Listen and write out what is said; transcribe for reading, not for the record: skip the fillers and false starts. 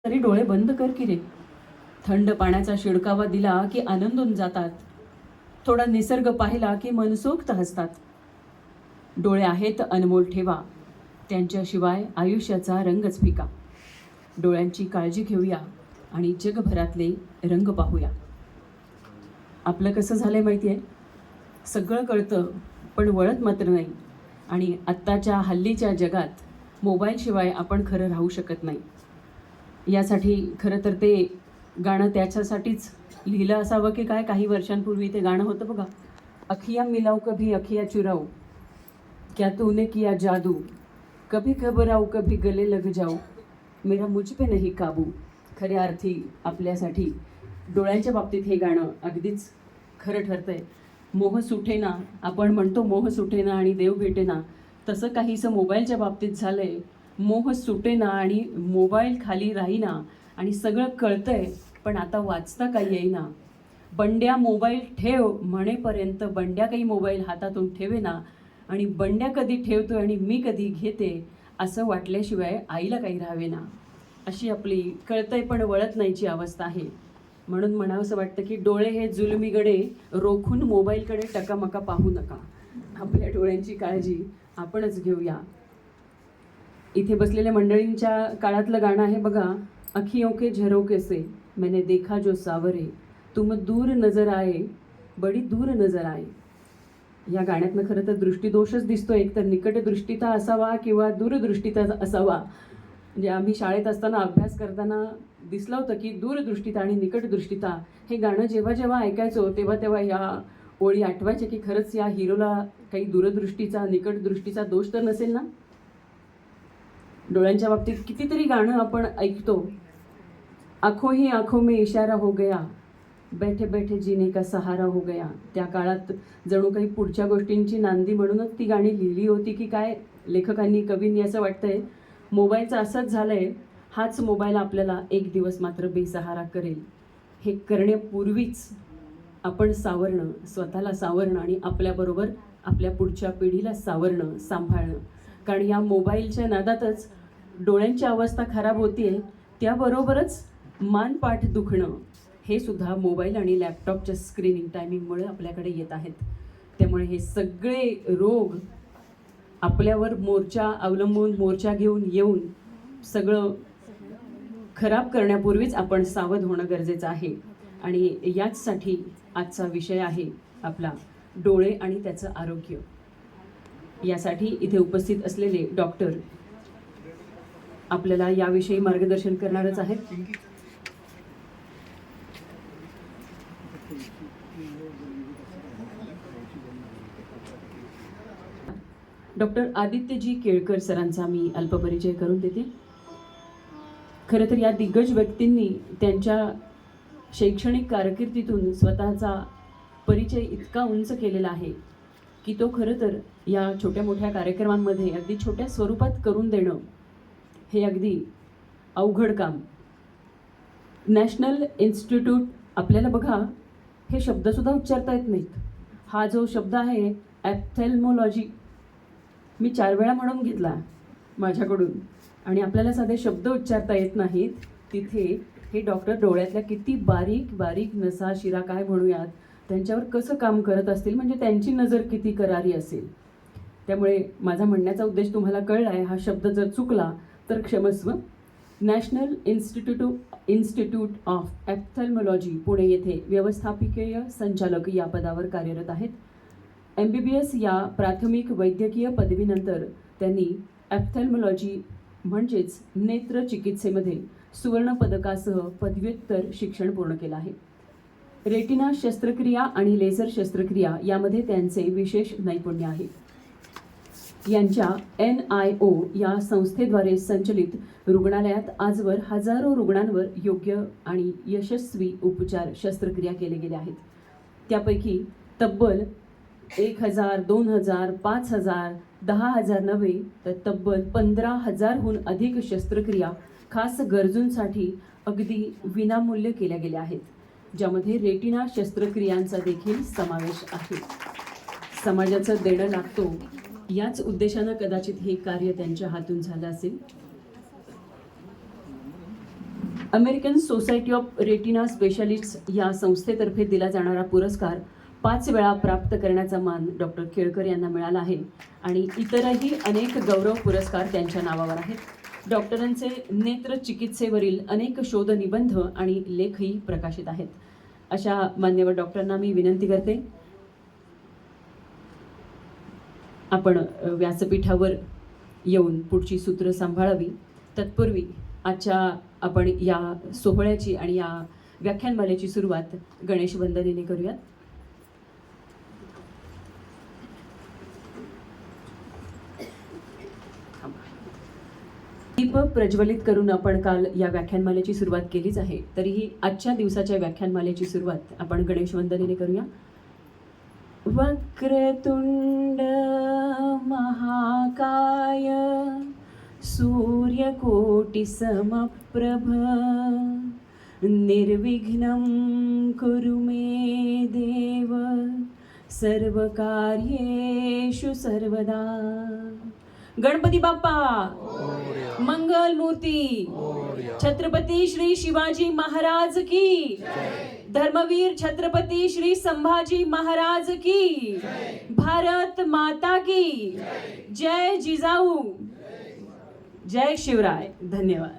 तरी डोळे बंद कर की रे. थंड पाण्याचा शिडकावा दिला की आनंदून जातात. थोडा निसर्ग पाहिला की मनसोक्त हसतात. डोळे आहेत अनमोल ठेवा, त्यांच्याशिवाय आयुष्याचा रंगच फिका. डोळ्यांची काळजी घेऊया आणि जगभरातले रंग पाहूया. आपलं कसं झालंय माहिती आहे, सगळं कळतं पण वळत मात्र नाही. आणि आत्ताच्या हल्लीच्या जगात मोबाईलशिवाय आपण खरं राहू शकत नाही. यासाठी खरं तर ते गाणं त्याच्यासाठीच लिहिलं असावं की काय. काही वर्षांपूर्वी ते गाणं होतं बघा, अखियाँ मिलाऊ कभी अखियाँ चुराऊ, क्या तूने किया जादू, कभी घबराऊ कभी गले लग जाऊ, मेरा मुझ पे नहीं काबू. खऱ्या अर्थी आपल्यासाठी डोळ्यांच्या बाबतीत हे गाणं अगदीच खरं ठरतंय. मोह सुटेना, आपण म्हणतो मोह सुटेना आणि देव भेटेना, तसं काहीसं मोबाईलच्या बाबतीत झालंय. मोह सुटेना आणि मोबाईल खाली राहीना आणि सगळं कळतंय पण आता वाचता काही येईना. बंड्या मोबाईल ठेव म्हणेपर्यंत बंड्या काही मोबाईल हातातून ठेवेना आणि बंड्या कधी ठेवतोय आणि मी कधी घेते असं वाटल्याशिवाय आईला काही राहावेना. अशी आपली कळतंय पण वळत नाहीची अवस्था आहे. म्हणून म्हणावंसं वाटतं की डोळे हे जुलमीगडे, रोखून मोबाईलकडे टकामका पाहू नका. आपल्या डोळ्यांची काळजी आपणच घेऊया. इथे बसलेल्या मंडळींच्या काळातलं गाणं आहे बघा, अखियों के झरोके से मैंने देखा जो सावरे, तुम दूर नजर आए, बडी दूर नजर आए. या गाण्यातनं खरं तर दृष्टीदोषच दिसतो. एक तर निकटदृष्टीता असावा किंवा दूरदृष्टीता असावा. म्हणजे आम्ही शाळेत असताना अभ्यास करताना दिसलं होतं की दूरदृष्टीता आणि निकटदृष्टीता हे गाणं जेव्हा जेव्हा ऐकायचो तेव्हा तेव्हा या ओळी आठवायचे की खरंच या हिरोला काही दूरदृष्टीचा निकटदृष्टीचा दोष तर नसेल ना. डोळ्यांच्या बाबतीत कितीतरी गाणं आपण ऐकतो. आँखों ही आँखों में इशारा हो गया, बैठे बैठे जीने का सहारा हो गया. त्या काळात जणू काही पुढच्या गोष्टींची नांदी म्हणूनच ती गाणी लिहिली होती की काय लेखकांनी, कवींनी. असं वाटतंय मोबाईलचं असंच झालंय, हाच मोबाईल आपल्याला एक दिवस मात्र बेसहारा करेल. हे करण्यापूर्वीच आपण सावरणं, स्वतःला सावरणं आणि आपल्याबरोबर आपल्या पुढच्या पिढीला सावरणं, सांभाळणं. कारण या मोबाईलच्या नादातच डोळ्यांची अवस्था खराब होतीये, त्याबरोबरच मानपाठ दुखणं हे सुद्धा मोबाईल आणि लॅपटॉपच्या स्क्रीनिंग टायमिंगमुळे आपल्याकडे येत आहेत. त्यामुळे हे सगळे रोग आपल्यावर मोर्चा अवलंबून, मोर्चा घेऊन येऊन सगळं खराब करण्यापूर्वीच आपण सावध होणं गरजेचं आहे. आणि याचसाठी आजचा विषय आहे आपला डोळे आणि त्याचं आरोग्य. यासाठी इथे उपस्थित असलेले डॉक्टर आपल्याला याविषयी मार्गदर्शन करणारच आहेत. डॉक्टर आदित्यजी केळकर सरांचा मी अल्पपरिचय करून देते. खरं तर या दिग्गज व्यक्तींनी त्यांच्या शैक्षणिक कारकिर्दीतून स्वतःचा परिचय इतका उंच केलेला आहे की तो खरं तर या छोट्या मोठ्या कार्यक्रमांमध्ये अगदी छोट्या स्वरूपात करून देणं हे अगदी अवघड काम. नॅशनल इन्स्टिट्यूट, आपल्याला बघा हे शब्दसुद्धा उच्चारता येत नाहीत. हा जो शब्द आहे ॲप्थेल्मोलॉजी, मी 4 वेळा म्हणून घेतला माझ्याकडून आणि आपल्याला साधे शब्द उच्चारता येत नाहीत. तिथे हे डॉक्टर डोळ्यातल्या किती बारीक बारीक नसा शिरा काय म्हणूयात त्यांच्यावर कसं काम करत असतील, म्हणजे त्यांची नजर किती करारी असेल. त्यामुळे माझा म्हणण्याचा उद्देश तुम्हाला कळला आहे. हा शब्द जर चुकला तर क्षमस्व. नॅशनल इन्स्टिट्यूट ऑफ ॲप्थेल्मोलॉजी पुणे येथे व्यवस्थापकीय संचालक या पदावर कार्यरत आहेत. MBBS या प्राथमिक वैद्यकीय पदवीनंतर त्यांनी ॲप्थेल्मोलॉजी म्हणजेच नेत्र चिकित्सेमध्ये सुवर्ण पदकासह पदव्युत्तर शिक्षण पूर्ण केलं आहे. रेटिना शस्त्रक्रिया आणि लेझर शस्त्रक्रिया यामध्ये त्यांचे विशेष नैपुण्य आहे. यांच्या NIO या संस्थेद्वारे संचलित रुग्णालयात आजवर हजारो रुग्णांवर योग्य आणि यशस्वी उपचार शस्त्रक्रिया केले गेले आहेत. त्यापैकी तब्बल 1000, 2000, 5000, 10,000 नव्हे तर तब्बल 15,000हून अधिक शस्त्रक्रिया खास गरजूंसाठी अगदी विनामूल्य केल्या गेल्या आहेत, ज्यामध्ये रेटिना शस्त्रक्रियांचा देखील समावेश आहे. समाजाचं देणं लागतो याच उद्देशानं कदाचित हे कार्य त्यांच्या हातून झालं असेल. अमेरिकन सोसायटी ऑफ रेटिना स्पेशालिस्ट्स या संस्थेतर्फे दिला जाणारा पुरस्कार 5 वेळा प्राप्त करण्याचा मान डॉक्टर केळकर यांना मिळाला आहे आणि इतरही अनेक गौरव पुरस्कार त्यांच्या नावावर आहेत. डॉक्टरांचे नेत्र चिकित्सेवरील अनेक शोध निबंध आणि लेखही प्रकाशित आहेत. अशा मान्यवर डॉक्टरांना मी विनंती करते, आपण व्यासपीठावर येऊन पुढची सूत्र सांभाळावी. तत्पूर्वी आपण या सोहळ्याची आणि या व्याख्यानमालेची सुरुवात गणेश वंदनेने करूयात. दीप प्रज्वलित करून आपण काल या व्याख्यानमालेची सुरुवात केलीच आहे, तरीही आजच्या दिवसाच्या व्याख्यानमालेची सुरुवात आपण गणेश वंदनेने करूया. वक्रतुंड महाकाय सूर्यकोटि समप्रभ निर्विघ्नं कुरु मे देव सर्वकार्येषु सर्वदा. गणपती बाप्पा मंगल मूर्ती. छत्रपती श्री शिवाजी महाराज की. धर्मवीर छत्रपती श्री संभाजी महाराज की. भारत माता की जय. जिजाऊ. जय शिवराय. धन्यवाद.